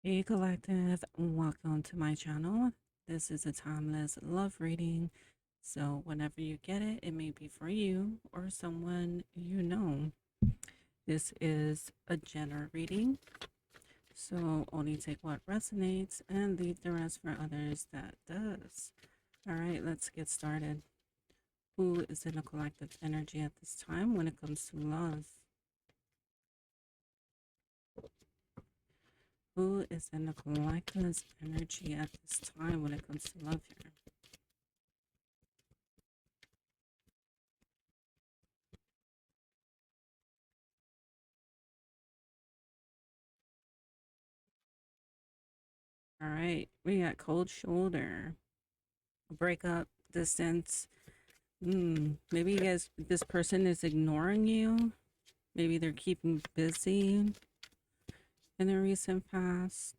Hey collective, welcome to my channel. This is a timeless love reading. So whenever you get it, it may be for you or someone you know. This is a general reading. So only take what resonates and leave the rest for others that does. All right, let's get started. Who is in a collective energy at this time when it comes to love? Who is in the collective energy at this time when it comes to love here? All right, we got cold shoulder, breakup, distance. Maybe you guys, this person is ignoring you. Maybe they're keeping busy in the recent past.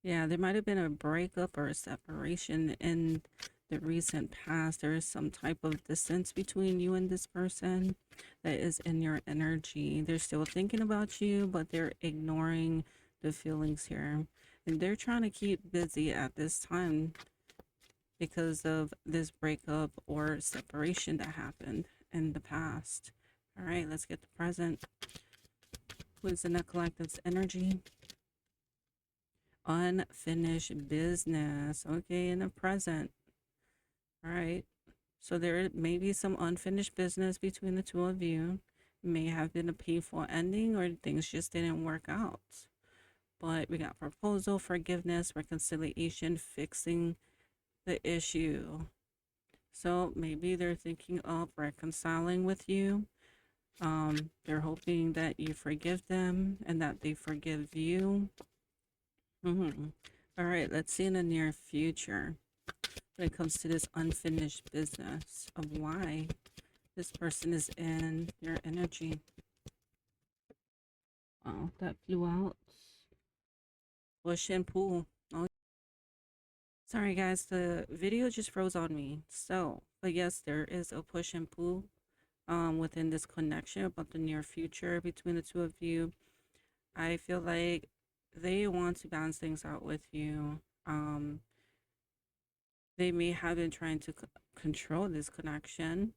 Yeah, there might have been a breakup or a separation in the recent past. There is some type of distance between you and this person that is in your energy. They're still thinking about you, but they're ignoring the feelings here. And they're trying to keep busy at this time because of this breakup or separation that happened in the past. All right, let's get the present. Who's in the collective's energy? Unfinished business. Okay, in the present. All right. So there may be some unfinished business between the two of you. It may have been a painful ending or things just didn't work out. But we got proposal, forgiveness, reconciliation, fixing the issue. So maybe they're thinking of reconciling with you. They're hoping that you forgive them and that they forgive you. All right, let's see in the near future when it comes to this unfinished business of why this person is in your energy. Oh, that flew out. Push and pull. Oh, sorry guys, the video just froze on me. So, but yes, there is a push and pull within this connection about the near future between the two of you. I feel like they want to balance things out with you. They may have been trying to control this connection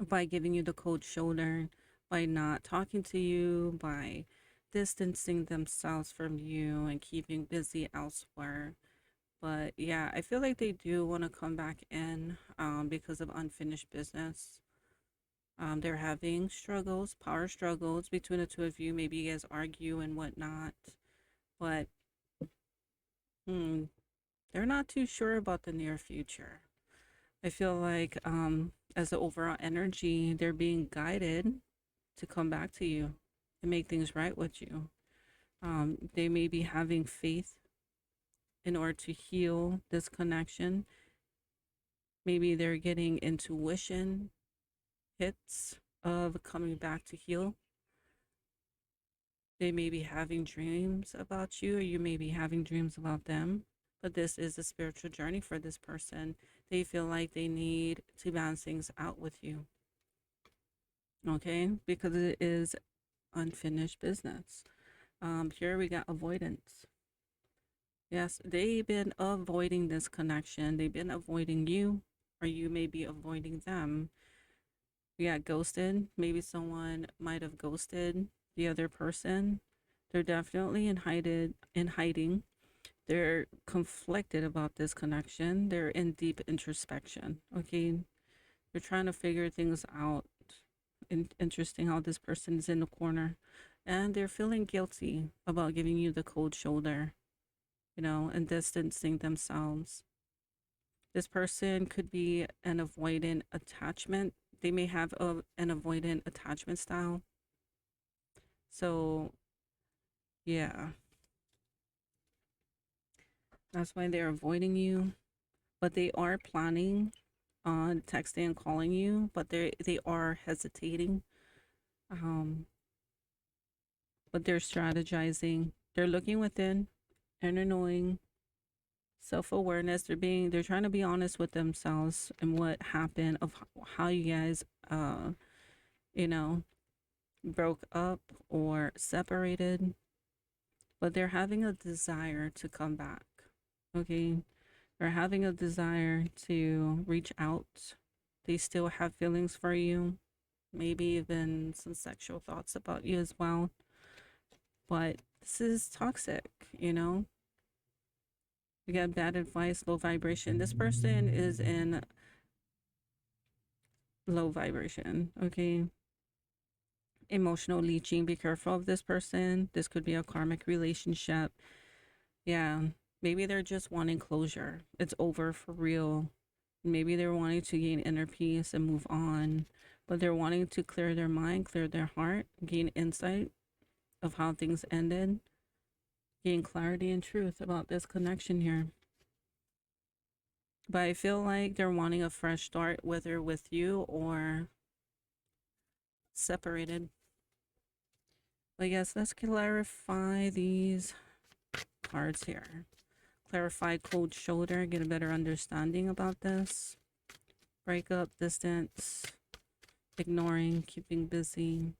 by giving you the cold shoulder, by not talking to you, by distancing themselves from you and keeping busy elsewhere. But yeah, I feel like they do want to come back in because of unfinished business. They're having struggles, power struggles between the two of you. Maybe you guys argue and whatnot, but hmm, they're not too sure about the near future. I feel like as an overall energy, they're being guided to come back to you and make things right with you. They may be having faith in order to heal this connection. Maybe they're getting intuition hits of coming back to heal. They may be having dreams about you, or you may be having dreams about them. But this is a spiritual journey for this person. They feel like they need to balance things out with you. Okay? Because it is unfinished business. Here we got avoidance. Yes, they've been avoiding this connection. They've been avoiding you, or you may be avoiding them. We got ghosted. Maybe someone might have ghosted the other person. They're definitely in hiding. They're conflicted about this connection. They're in deep introspection. Okay. They're trying to figure things out. Interesting how this person is in the corner. And they're feeling guilty about giving you the cold shoulder, and distancing themselves. This person could be an avoidant attachment. They may have an avoidant attachment style. So, yeah, that's why they're avoiding you. But they are planning on texting and calling you, but they are hesitating. Um, but they're strategizing. They're looking within and they're knowing self-awareness. They're trying to be honest with themselves and what happened, of how you guys you know broke up or separated. but they're having a desire to come back. Okay. They're having a desire to reach out. They still have feelings for you, maybe even some sexual thoughts about you as well. But this is toxic, you know? You get bad advice, low vibration. This person is in low vibration, okay? Emotional leeching. Be careful of this person. This could be a karmic relationship. Yeah. Maybe they're just wanting closure. It's over for real. Maybe they're wanting to gain inner peace and move on, but they're wanting to clear their mind, clear their heart, gain insight of how things ended, gain clarity and truth about this connection here. But I feel like they're wanting a fresh start, whether with you or separated. But yes, let's clarify these cards here. Clarify cold shoulder, get a better understanding about this. Breakup, distance, ignoring, keeping busy.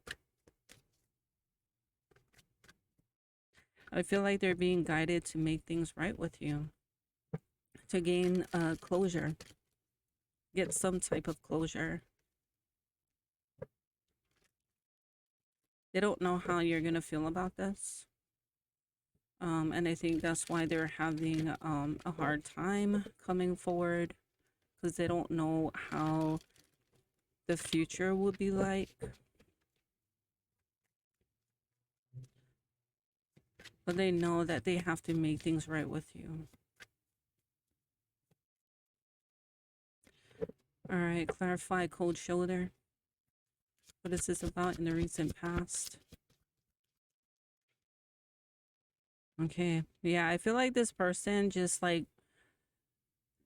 I feel like they're being guided to make things right with you, to gain closure, get some type of closure. They don't know how you're going to feel about this. And I think that's why they're having a hard time coming forward, because they don't know how the future will be like. But they know that they have to make things right with you. All right, clarify cold shoulder. What is this about in the recent past? Okay. Yeah, I feel like this person just like,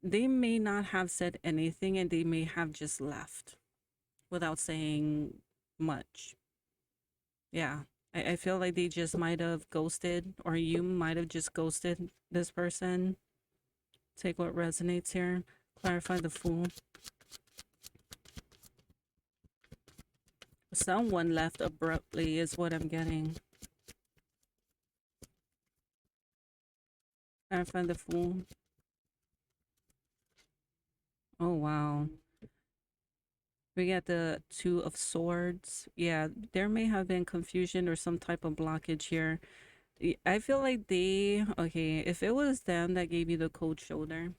they may not have said anything and they may have just left without saying much. Yeah. I feel like they just might have ghosted, or you might have just ghosted this person. Take what resonates here. Clarify the Fool. Someone left abruptly is what I'm getting. Clarify the Fool. Oh, wow. We got the Two of Swords. Yeah, there may have been confusion or some type of blockage here. I feel like they, okay, if it was them that gave you the cold shoulder,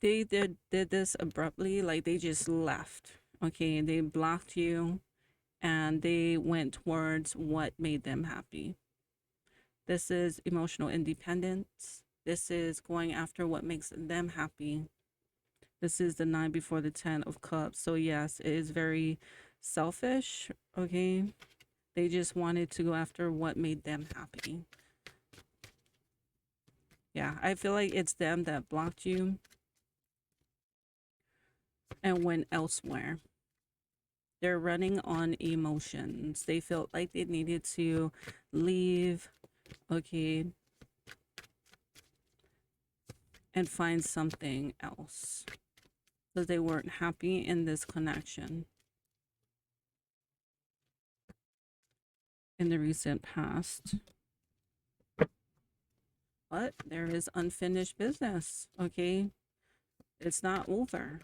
they did this abruptly, like they just left. Okay, they blocked you and they went towards what made them happy. This is emotional independence. This is going after what makes them happy. This is the 9 before the 10 of cups. So yes, it is very selfish, okay? They just wanted to go after what made them happy. Yeah, I feel like it's them that blocked you and went elsewhere. They're running on emotions. They felt like they needed to leave, okay, and find something else because they weren't happy in this connection in the recent past. But there is unfinished business, okay? It's not over.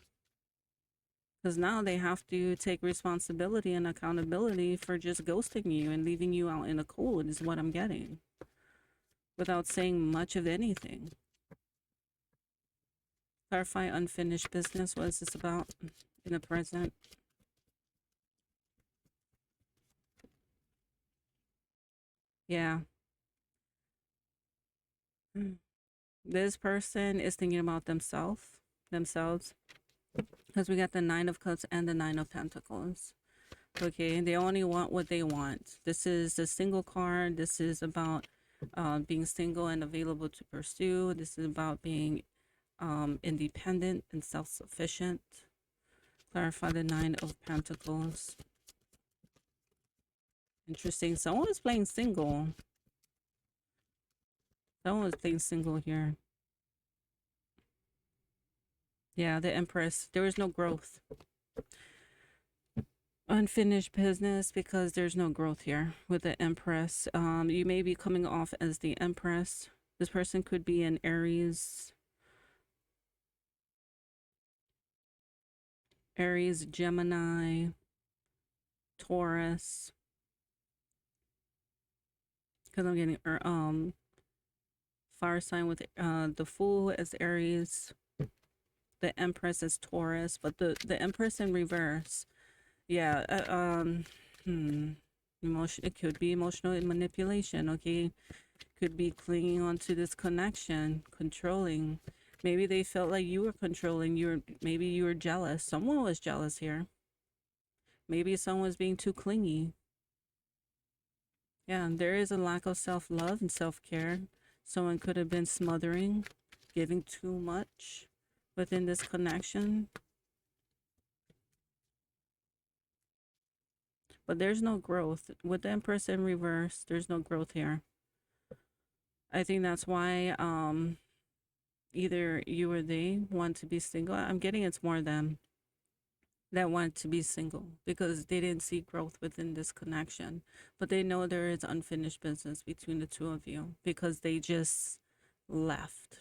Because now they have to take responsibility and accountability for just ghosting you and leaving you out in the cold, is what I'm getting. Without saying much of anything. Clarify unfinished business. What is this about in the present? Yeah. This person is thinking about themselves. Because we got the 9 of Cups and the 9 of Pentacles. Okay, they only want what they want. This is the single card. This is about being single and available to pursue. This is about being independent and self-sufficient. Clarify the 9 of Pentacles. Interesting. Someone is playing single. Someone is playing single here. Yeah, the Empress. There is no growth. Unfinished business because there's no growth here with the Empress. You may be coming off as the Empress. This person could be an Aries, Gemini, Taurus. Because I'm getting fire sign with the Fool as Aries, the Empress as Taurus, but the Empress in reverse. Yeah. Emotion. It could be emotional manipulation. Okay, could be clinging onto this connection, controlling. Maybe they felt like you were controlling. Maybe you were jealous. Someone was jealous here. Maybe someone was being too clingy. Yeah, there is a lack of self-love and self-care. Someone could have been smothering, giving too much within this connection. But there's no growth. With the Empress in reverse, there's no growth here. I think that's why either you or they want to be single. I'm getting it's more them that want to be single because they didn't see growth within this connection. But they know there is unfinished business between the two of you because they just left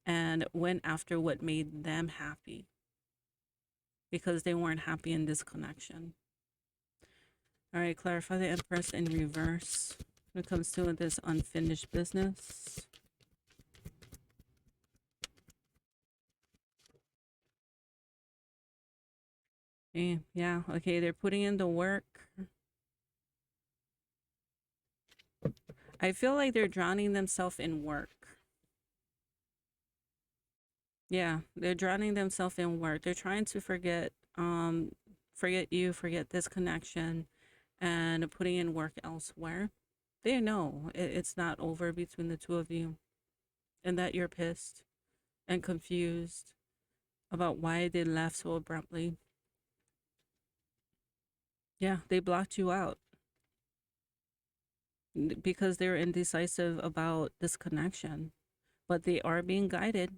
and went after what made them happy because they weren't happy in this connection. All right, clarify the Empress in reverse when it comes to this unfinished business. Okay, yeah, okay, they're putting in the work. I feel like they're drowning themselves in work. Yeah, they're drowning themselves in work. They're trying to forget you, forget this connection, and putting in work elsewhere. They know it's not over between the two of you, and that you're pissed and confused about why they left so abruptly. Yeah, they blocked you out because they're indecisive about this connection, but they are being guided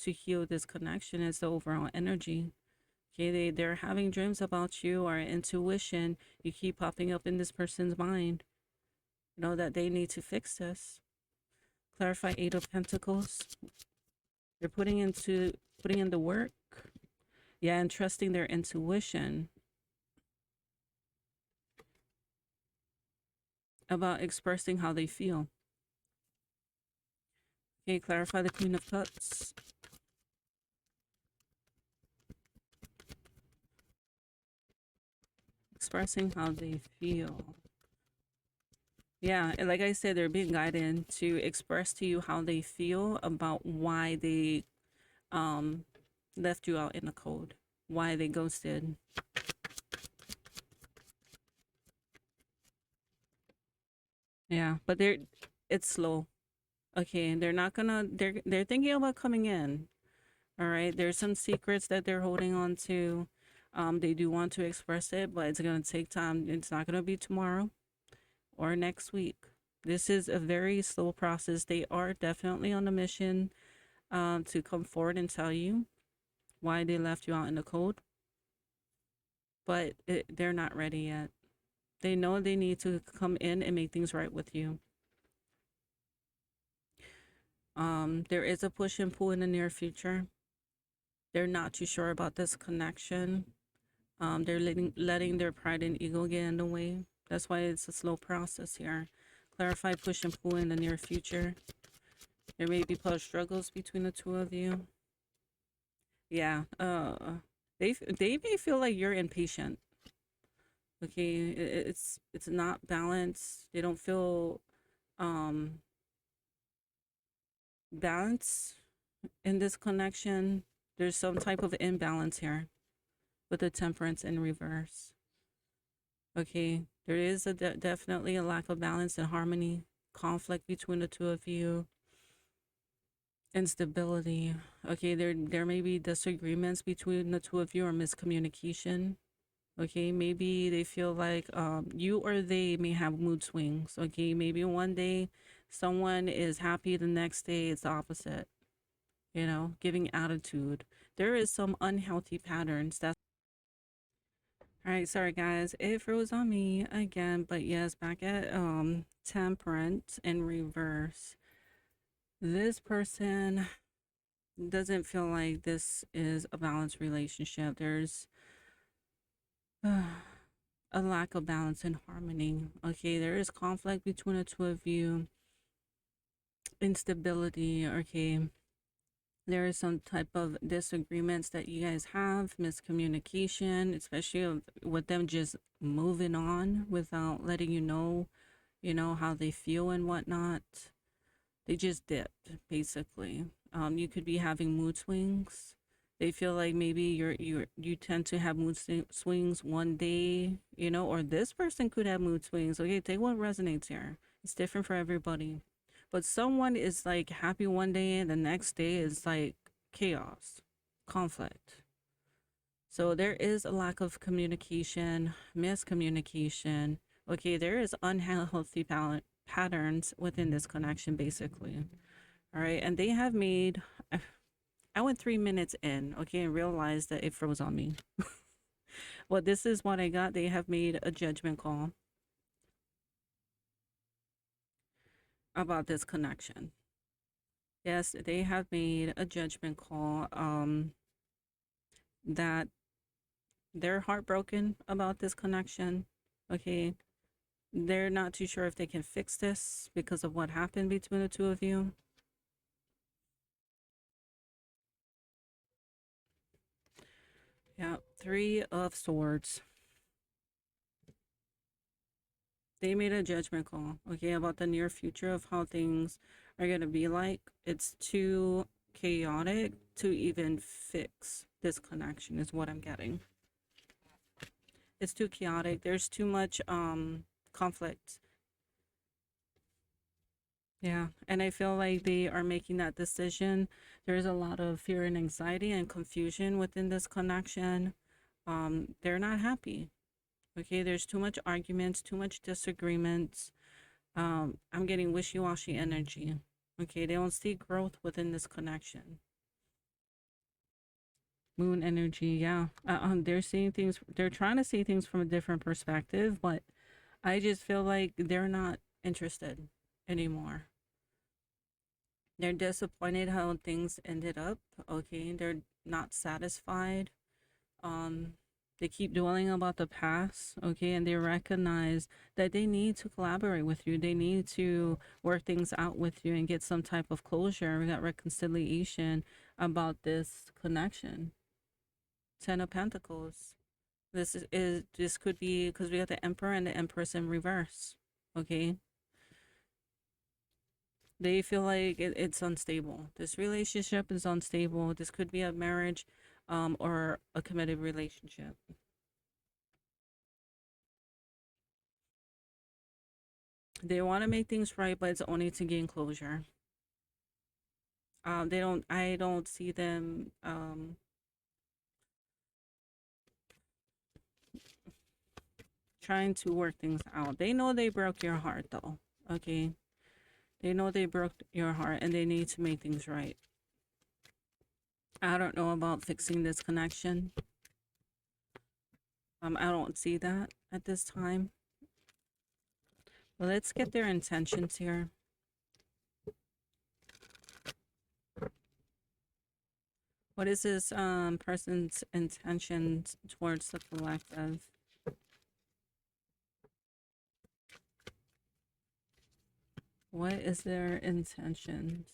to heal this connection as the overall energy. Okay, they're having dreams about you or intuition. You keep popping up in this person's mind. You know that they need to fix this. Clarify Eight of Pentacles. They're putting in the work. Yeah, and trusting their intuition about expressing how they feel. Okay, clarify the Queen of Cups. Expressing how they feel. Yeah, and like I said, they're being guided to express to you how they feel about why they um left you out in the cold, why they ghosted. Yeah, but it's slow. Okay, they're not gonna they're thinking about coming in. All right, there's some secrets that they're holding on to. They do want to express it, but it's gonna take time. It's not gonna be tomorrow or next week. This is a very slow process. They are definitely on a mission to come forward and tell you why they left you out in the cold, but they're not ready yet. They know they need to come in and make things right with you. There is a push and pull in the near future. They're not too sure about this connection. They're letting their pride and ego get in the way. That's why it's a slow process here. Clarify push and pull in the near future. There may be past struggles between the two of you. Yeah. They may feel like you're impatient. Okay, it's not balanced. They don't feel um balanced in this connection. There's some type of imbalance here with the Temperance in reverse. Okay, there is definitely a lack of balance and harmony, conflict between the two of you, instability. Okay, there may be disagreements between the two of you or miscommunication. Okay, maybe they feel like you or they may have mood swings. Okay, maybe one day someone is happy, the next day it's the opposite. You know, giving attitude. There is some unhealthy patterns. That's All right, sorry guys, it froze on me again, but yes, back at Temperance in reverse. This person doesn't feel like this is a balanced relationship. There's a lack of balance and harmony. Okay, there is conflict between the two of you, instability. Okay, there is some type of disagreements that you guys have, miscommunication, especially with them just moving on without letting you know, how they feel and whatnot. They just dipped, basically. You could be having mood swings. They feel like maybe you tend to have swings one day, you know, or this person could have mood swings. Okay, take what resonates here. It's different for everybody. But someone is like happy one day and the next day is like chaos, conflict. So there is a lack of communication, miscommunication. Okay, there is unhealthy patterns within this connection, basically. All right, and they have made. I went 3 minutes in, okay, and realized that it froze on me. Well, this is what I got. They have made a judgment call about this connection. Yes, they have made a judgment call. That they're heartbroken about this connection. Okay, they're not too sure if they can fix this because of what happened between the two of you. Yeah, Three of Swords. They made a judgment call, okay, about the near future of how things are going to be like. It's too chaotic to even fix this connection, is what I'm getting. It's too chaotic. There's too much conflict. Yeah, and I feel like they are making that decision. There's a lot of fear and anxiety and confusion within this connection. They're not happy. Okay, there's too much arguments, too much disagreements. I'm getting wishy-washy energy. Okay, they don't see growth within this connection. Moon energy, yeah. They're seeing things. They're trying to see things from a different perspective, but I just feel like they're not interested anymore. They're disappointed how things ended up. Okay, they're not satisfied. Um, they keep dwelling about the past. Okay, and they recognize that they need to collaborate with you. They need to work things out with you and get some type of closure, that reconciliation about this connection. Ten of Pentacles. This could be because we got the Emperor and the Empress in reverse. Okay, they feel like it's unstable. This relationship is unstable. This could be a marriage, or a committed relationship. They want to make things right, but it's only to gain closure. They don't. I don't see them trying to work things out. They know they broke your heart, though. Okay, they know they broke your heart, and they need to make things right. I don't know about fixing this connection. I don't see that at this time. But let's get their intentions here. What is this person's intentions towards the collective? What is their intentions?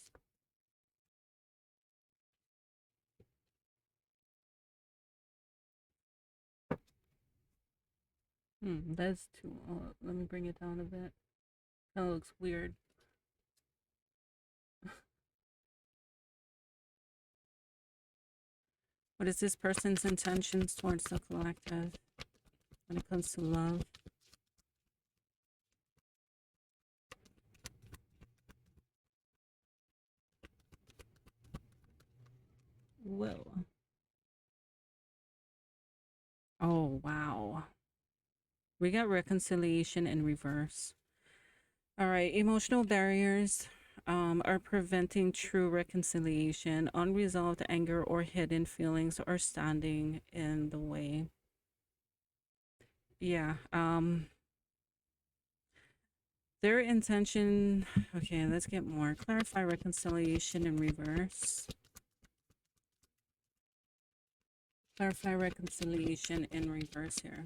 That's too. Let me bring it down a bit. That looks weird. What is this person's intentions towards the collective when it comes to love? Whoa. Oh, wow. We got reconciliation in reverse. All right, emotional barriers are preventing true reconciliation. Unresolved anger or hidden feelings are standing in the way. Yeah. Their intention. Okay, let's get more. Clarify reconciliation in reverse. Clarify reconciliation in reverse here.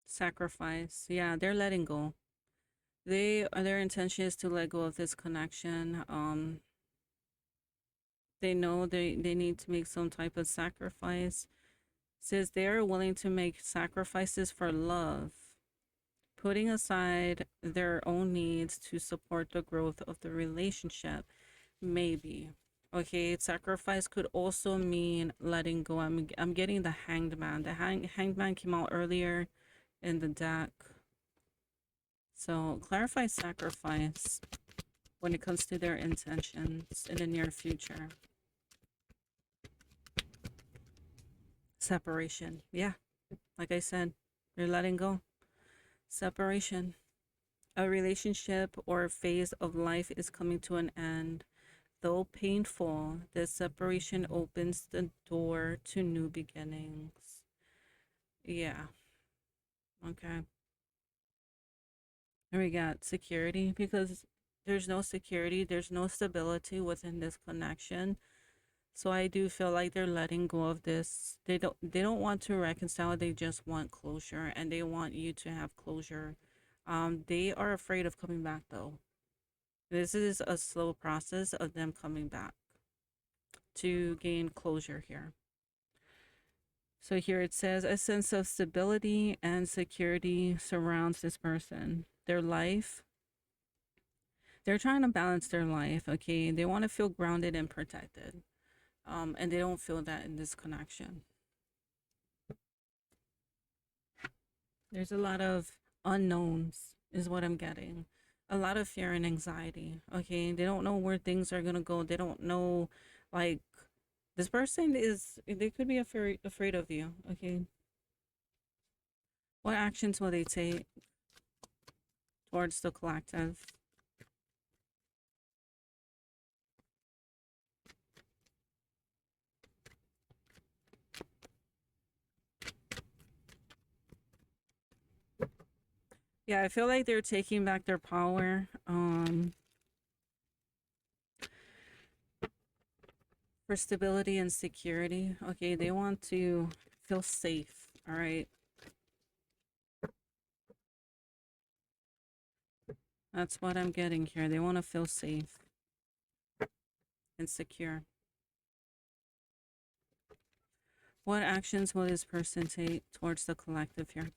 Sacrifice. Yeah, they're letting go. Their intention is to let go of this connection. They know they need to make some type of sacrifice. Says they're willing to make sacrifices for love, putting aside their own needs to support the growth of the relationship. Maybe. Okay, sacrifice could also mean letting go. I'm getting the hanged man. The hanged man came out earlier in the deck. So clarify sacrifice when it comes to their intentions in the near future. Separation. Yeah, like I said, you're letting go. Separation. A relationship or phase of life is coming to an end. Though painful, this separation opens the door to new beginnings. Yeah. Okay. And we got security because there's no security, there's no stability within this connection. So I do feel like they're letting go of this. They don't want to reconcile, they just want closure and they want you to have closure. They are afraid of coming back though. This is a slow process of them coming back to gain closure here. So here it says a sense of stability and security surrounds this person. Their life, they're trying to balance their life, okay? They want to feel grounded and protected. And they don't feel that in this connection. There's a lot of unknowns, is what I'm getting. A lot of fear and anxiety, okay? They don't know where things are gonna go. They don't know, like, this person is, they could be afraid of you, okay? What actions will they take towards the collective? Yeah, I feel like they're taking back their power. For stability and security. Okay, they want to feel safe. All right. That's what I'm getting here. They want to feel safe and secure. What actions will this person take towards the collective here?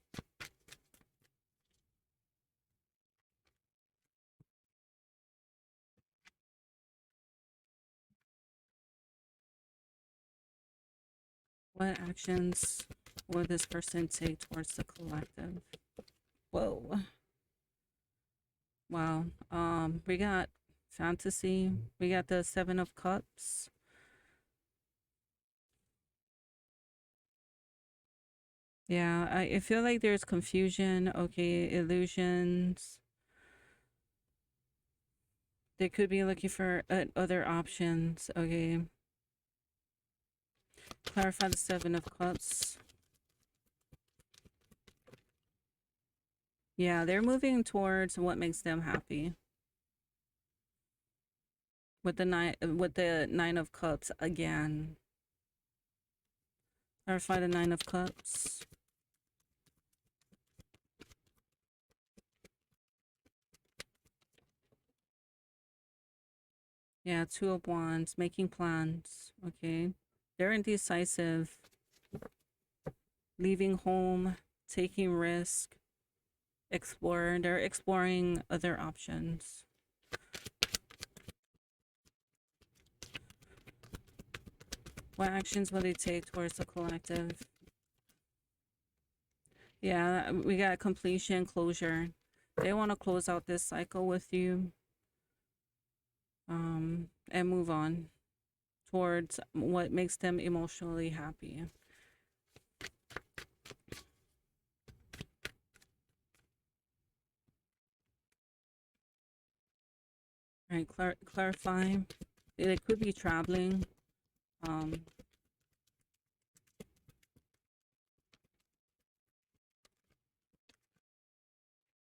What actions will this person take towards the collective? Whoa. Wow. We got fantasy. We got the Seven of Cups. Yeah, I feel like there's confusion. Okay, illusions. They could be looking for other options. Okay. Clarify the Seven of Cups. Yeah, they're moving towards what makes them happy. With the Nine of Cups again. Clarify the Nine of Cups. Yeah, Two of Wands, making plans. Okay. They're indecisive. Leaving home, taking risk, they're exploring other options. What actions will they take towards the collective? Yeah, we got completion, closure. They want to close out this cycle with you. And move on towards what makes them emotionally happy. All right, clarify. They could be traveling. Um,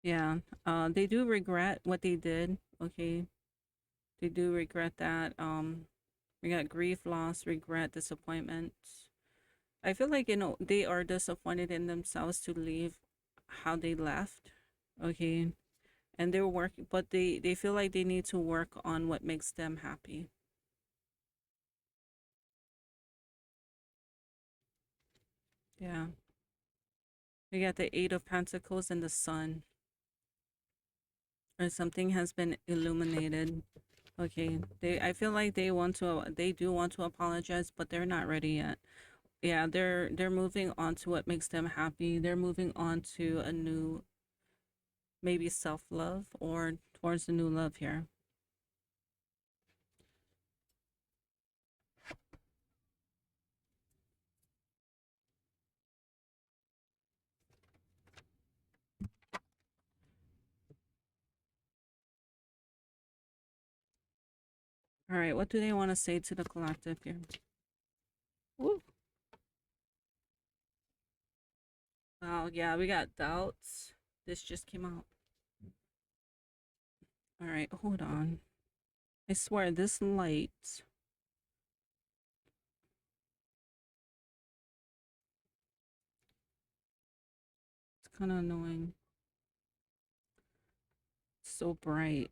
Yeah. They do regret what they did. Okay. They do regret that. We got grief, loss, regret, disappointment. I feel like, they are disappointed in themselves to leave how they left. Okay. And they're working, but they feel like they need to work on what makes them happy. Yeah. We got the Eight of Pentacles and the Sun. Or something has been illuminated. Okay. I feel like they do want to apologize, but they're not ready yet. Yeah, they're moving on to what makes them happy. They're moving on to a new, maybe self-love, or towards a new love here. All right, what do they want to say to the collective here? Woo. Oh, yeah, we got doubts. This just came out. All right, hold on. I swear, this light. It's kind of annoying. It's so bright.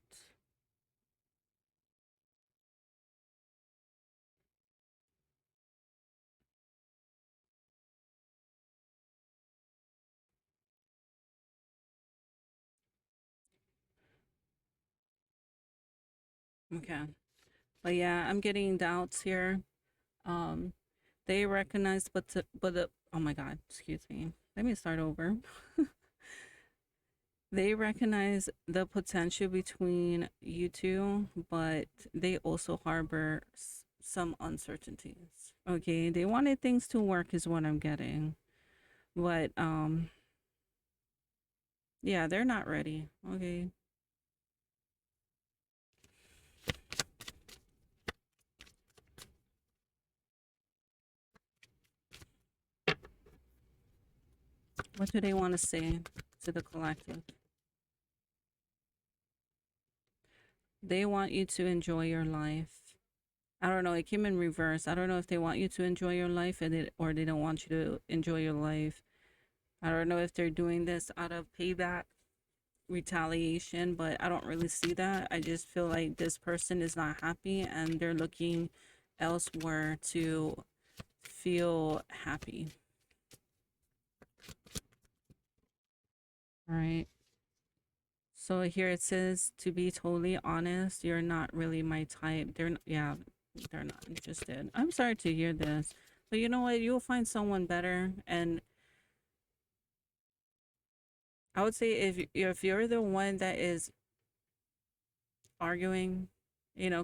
Okay. But yeah, I'm getting doubts here. Um, they recognize, oh my God, excuse me. Let me start over. They recognize the potential between you two, but they also harbor some uncertainties. Okay, they wanted things to work, is what I'm getting, but yeah, they're not ready. Okay. What do they want to say to the collective? They want you to enjoy your life. I don't know. It came in reverse. I don't know if they want you to enjoy your life or they don't want you to enjoy your life. I don't know if they're doing this out of payback, retaliation, but I don't really see that. I just feel like this person is not happy and they're looking elsewhere to feel happy. All right. So here it says, to be totally honest, you're not really my type. Yeah, they're not interested. I'm sorry to hear this, but you know what? You'll find someone better. And I would say if you're the one that is arguing,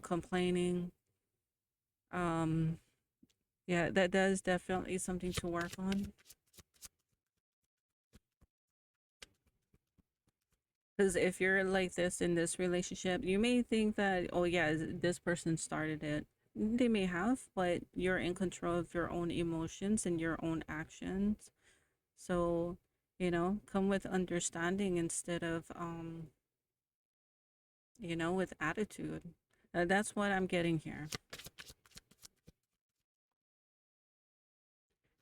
complaining, um, yeah, that is definitely something to work on. Because if you're like this in this relationship, you may think that, oh yeah, this person started it. They may have, but you're in control of your own emotions and your own actions. So, come with understanding instead of, with attitude. That's what I'm getting here.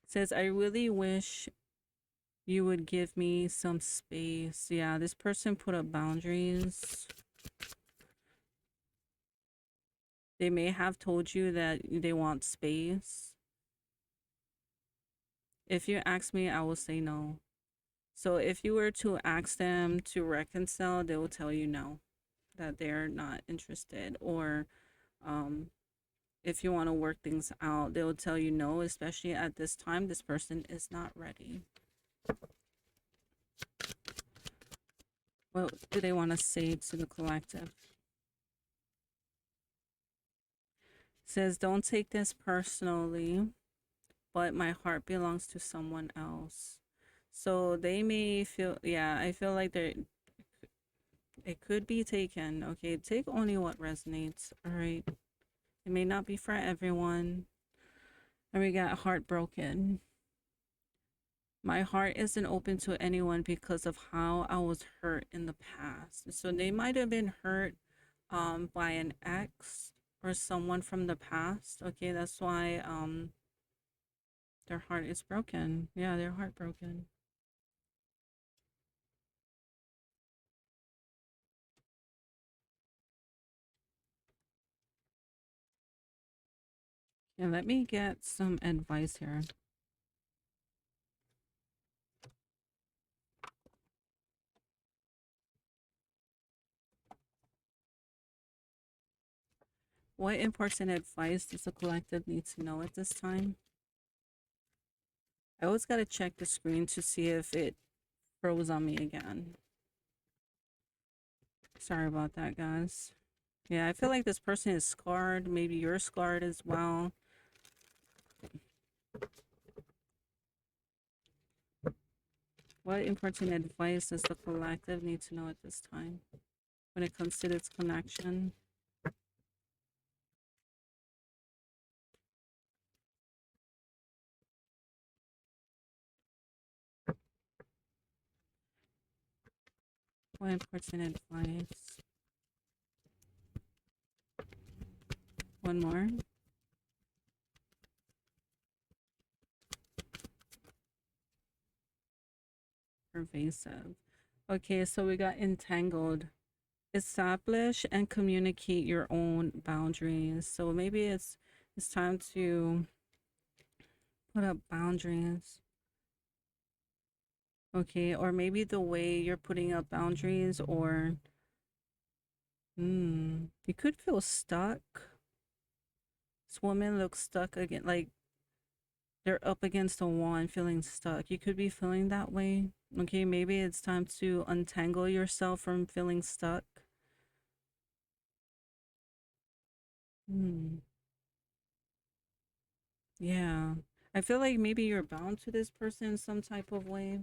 It says, I really wish you would give me some space. Yeah, this person put up boundaries. They may have told you that they want space. If you ask me, I will say no. So if you were to ask them to reconcile, they will tell you no, that they're not interested. Or if you want to work things out, they will tell you no, especially at this time, this person is not ready. What do they want to say to the collective? It says, don't take this personally, but my heart belongs to someone else. So they may feel, yeah, I feel like it could be taken. Okay, take only what resonates. All right. It may not be for everyone. And we got heartbroken. My heart isn't open to anyone because of how I was hurt in the past. So they might have been hurt by an ex or someone from the past. Okay, that's why their heart is broken. Yeah, they're heartbroken. Yeah, let me get some advice here. What important advice does the collective need to know at this time? I always gotta check the screen to see if it froze on me again. Sorry about that, guys. Yeah, I feel like this person is scarred. Maybe you're scarred as well. What important advice does the collective need to know at this time when it comes to this connection? What important advice? One more. Pervasive. Okay, so we got entangled. Establish and communicate your own boundaries. So maybe it's time to put up boundaries. Okay, or maybe the way you're putting up boundaries, or you could feel stuck. This woman looks stuck again, like they're up against a wall and feeling stuck. You could be feeling that way. Okay, maybe it's time to untangle yourself from feeling stuck. Hmm. Yeah. I feel like maybe you're bound to this person in some type of way.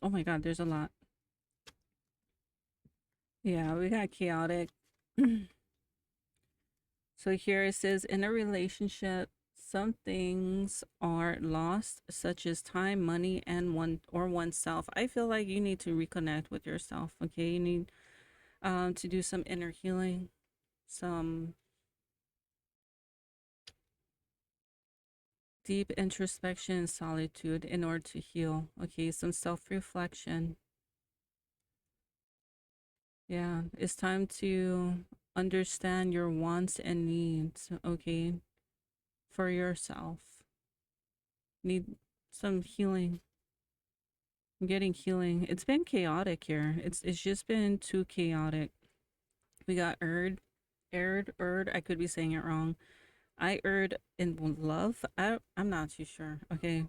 Oh my God, there's a lot. Yeah, we got chaotic. So here it says in a relationship, some things are lost, such as time, money, and oneself. I feel like you need to reconnect with yourself. Okay, you need to do some inner healing, some deep introspection and solitude in order to heal. Okay, some self reflection. Yeah, it's time to understand your wants and needs. Okay, for yourself. Need some healing. I'm getting healing. It's been chaotic here. It's just been too chaotic. We got Erd. I could be saying it wrong. I erred in love. I'm not too sure. Okay.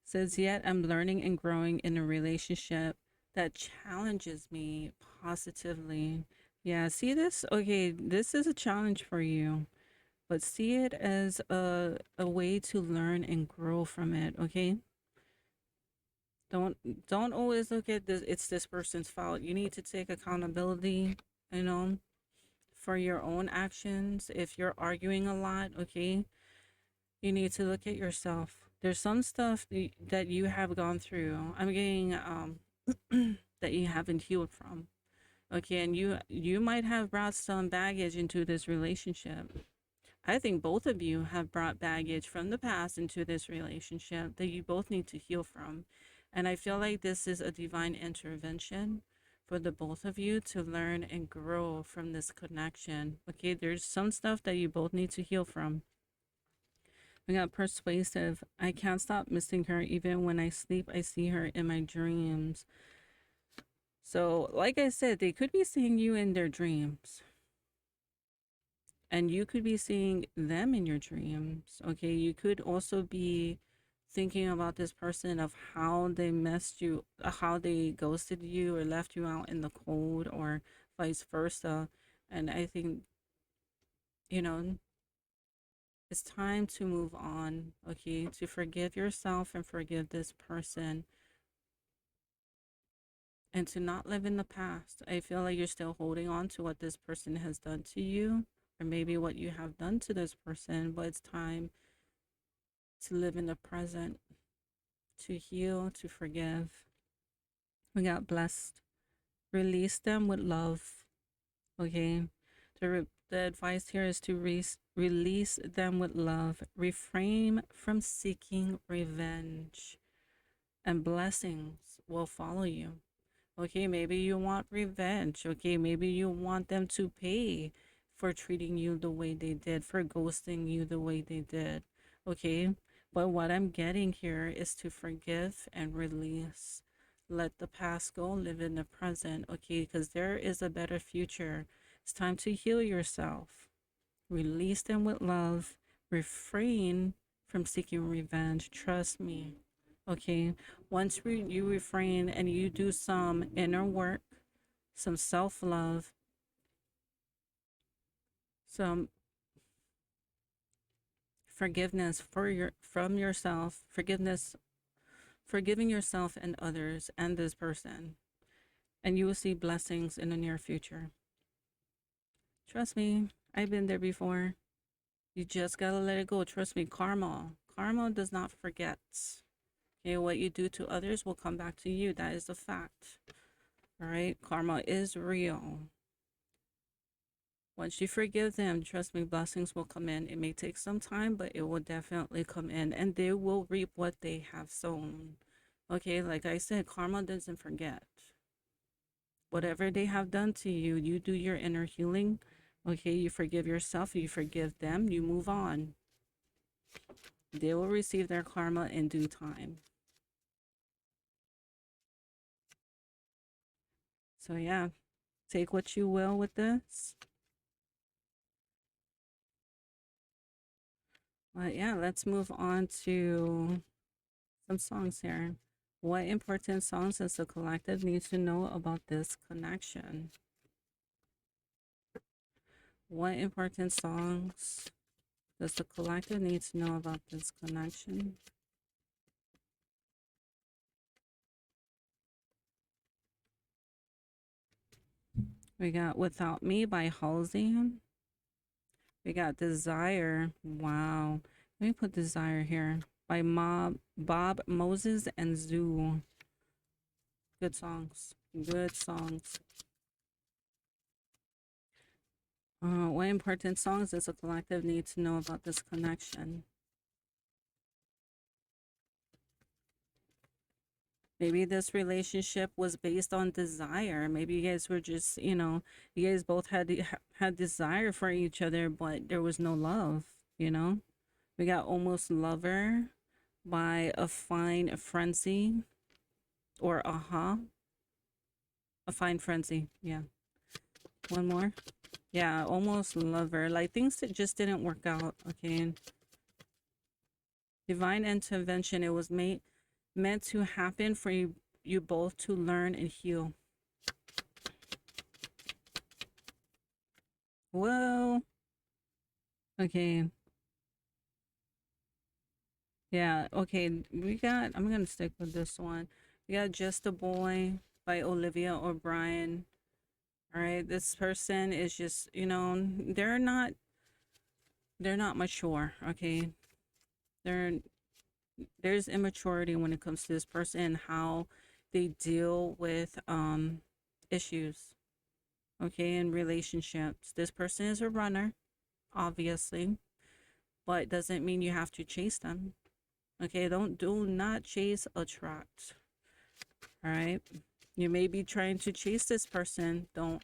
Says yet I'm learning and growing in a relationship that challenges me positively. Yeah, see this? Okay, this is a challenge for you, but see it as a way to learn and grow from it, okay? Don't don't always look at this it's this person's fault. You need to take accountability, you know, for your own actions. If you're arguing a lot, okay, you need to look at yourself. There's some stuff that you have gone through. I'm getting that you haven't healed from. Okay, and you might have brought some baggage into this relationship. I think both of you have brought baggage from the past into this relationship that you both need to heal from. And I feel like this is a divine intervention for the both of you to learn and grow from this connection. Okay, there's some stuff that you both need to heal from. We got persuasive. I can't stop missing her. Even when I sleep, I see her in my dreams. So, like I said, they could be seeing you in their dreams. And you could be seeing them in your dreams. Okay, you could also be thinking about this person of how they messed you, how they ghosted you or left you out in the cold or vice versa. And I think, you know, it's time to move on, okay, to forgive yourself and forgive this person and to not live in the past. I feel like you're still holding on to what this person has done to you or maybe what you have done to this person, but it's time to live in the present, to heal, to forgive. We got blessed. Release them with love. Okay. The advice here is to release them with love. Refrain from seeking revenge, and blessings will follow you. Okay, maybe you want revenge. Okay, maybe you want them to pay for treating you the way they did, for ghosting you the way they did. Okay, but what I'm getting here is to forgive and release. Let the past go, live in the present. Okay, because there is a better future. It's time to heal yourself. Release them with love. Refrain from seeking revenge. Trust me. Okay, once you refrain and you do some inner work, some self-love, some forgiveness from yourself, forgiving yourself and others and this person, and you will see blessings in the near future. Trust me, I've been there before. You just gotta let it go. Trust me, karma does not forget. Okay, what you do to others will come back to you. That is a fact. All right, karma is real. Once you forgive them, trust me, blessings will come in. It may take some time, but it will definitely come in, and they will reap what they have sown. Okay, like I said, karma doesn't forget. Whatever they have done to you, you do your inner healing. Okay, you forgive yourself, you forgive them, you move on. They will receive their karma in due time. So yeah, take what you will with this. But yeah, let's move on to some songs here. What important songs does the collective need to know about this connection? What important songs does the collective need to know about this connection? We got Without Me by Halsey. We got Desire. Wow. Let me put Desire here by Bob Moses and Zoo. Good songs. Good songs. What important songs does a collective need to know about this connection? Maybe this relationship was based on desire. Maybe you guys were just, you guys both had desire for each other, but there was no love, We got Almost Lover by A Fine Frenzy, or A Fine Frenzy. Yeah. One more. Yeah, Almost Lover. Like things that just didn't work out. Okay. Divine intervention. It was meant to happen for you both to learn and heal. Whoa. Okay. Yeah, okay. I'm gonna stick with this one. We got Just a Boy by Olivia O'Brien. All right, this person is just, they're not mature, okay? There's immaturity when it comes to this person and how they deal with issues, okay, in relationships. This person is a runner, obviously, but doesn't mean you have to chase them. Okay, do not chase, attract. All right, you may be trying to chase this person. Don't.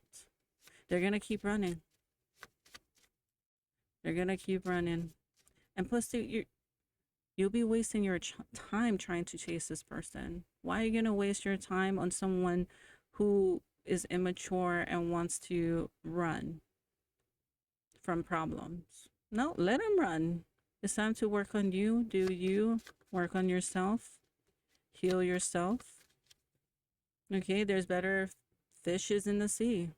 They're gonna keep running. They're gonna keep running, and plus, you'll be wasting your time trying to chase this person. Why are you gonna waste your time on someone who is immature and wants to run from problems? No, let them run. It's time to work on you. Do you work on yourself? Heal yourself. Okay, there's better fishes in the sea.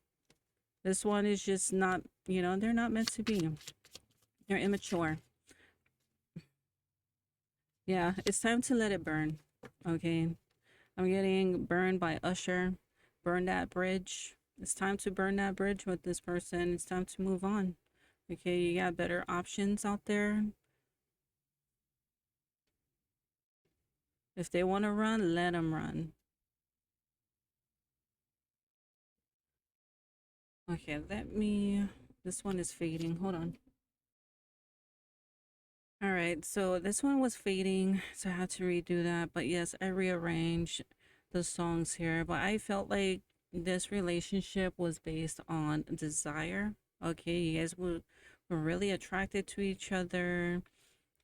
This one is just not, they're not meant to be. They're immature. Yeah, it's time to let it burn. Okay, I'm getting Burned by Usher. Burn that bridge. It's time to burn that bridge with this person. It's time to move on. Okay, you got better options out there. If they want to run, let them run. Okay, this one is fading. Hold on. All right, so this one was fading, so I had to redo that. But yes, I rearranged the songs here. But I felt like this relationship was based on desire. Okay, you guys were really attracted to each other.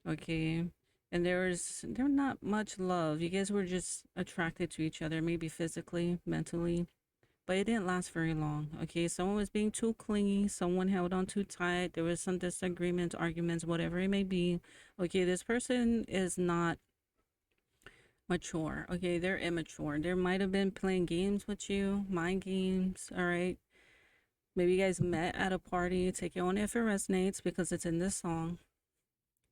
Okay, and there not much love. You guys were just attracted to each other, maybe physically, mentally, but it didn't last very long. Okay, someone was being too clingy, someone held on too tight, there was some disagreements, arguments, whatever it may be. Okay, this person is not mature. Okay, they're immature. There might have been playing games with you, mind games. All right, maybe you guys met at a party. Take it on if it resonates because it's in this song.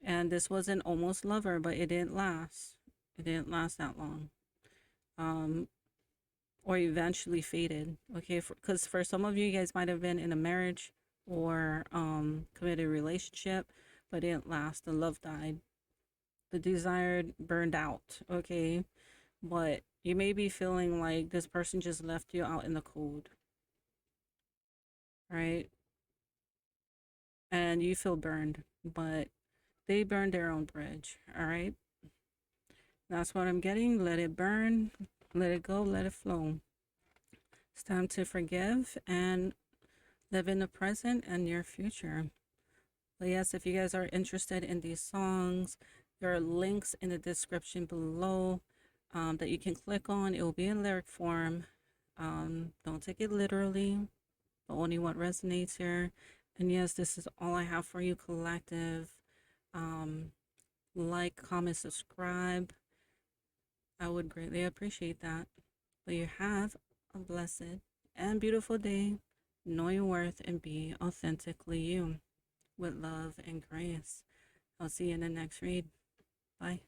And this was an almost lover, but it didn't last. It didn't last that long. Um, or eventually faded. Okay, because for some of you guys might have been in a marriage or committed relationship, but it didn't last. The love died. The desire burned out. Okay, but you may be feeling like this person just left you out in the cold, right? And you feel burned, but they burned their own bridge. All right, that's what I'm getting. Let it burn, let it go, let it flow. It's time to forgive and live in the present and your future. But yes, if you guys are interested in these songs, there are links in the description below that you can click on. It will be in lyric form. Don't take it literally, but only what resonates here. And yes, this is all I have for you, collective. Like, comment, subscribe. I would greatly appreciate that. But you have a blessed and beautiful day. Know your worth and be authentically you with love and grace. I'll see you in the next read. Bye.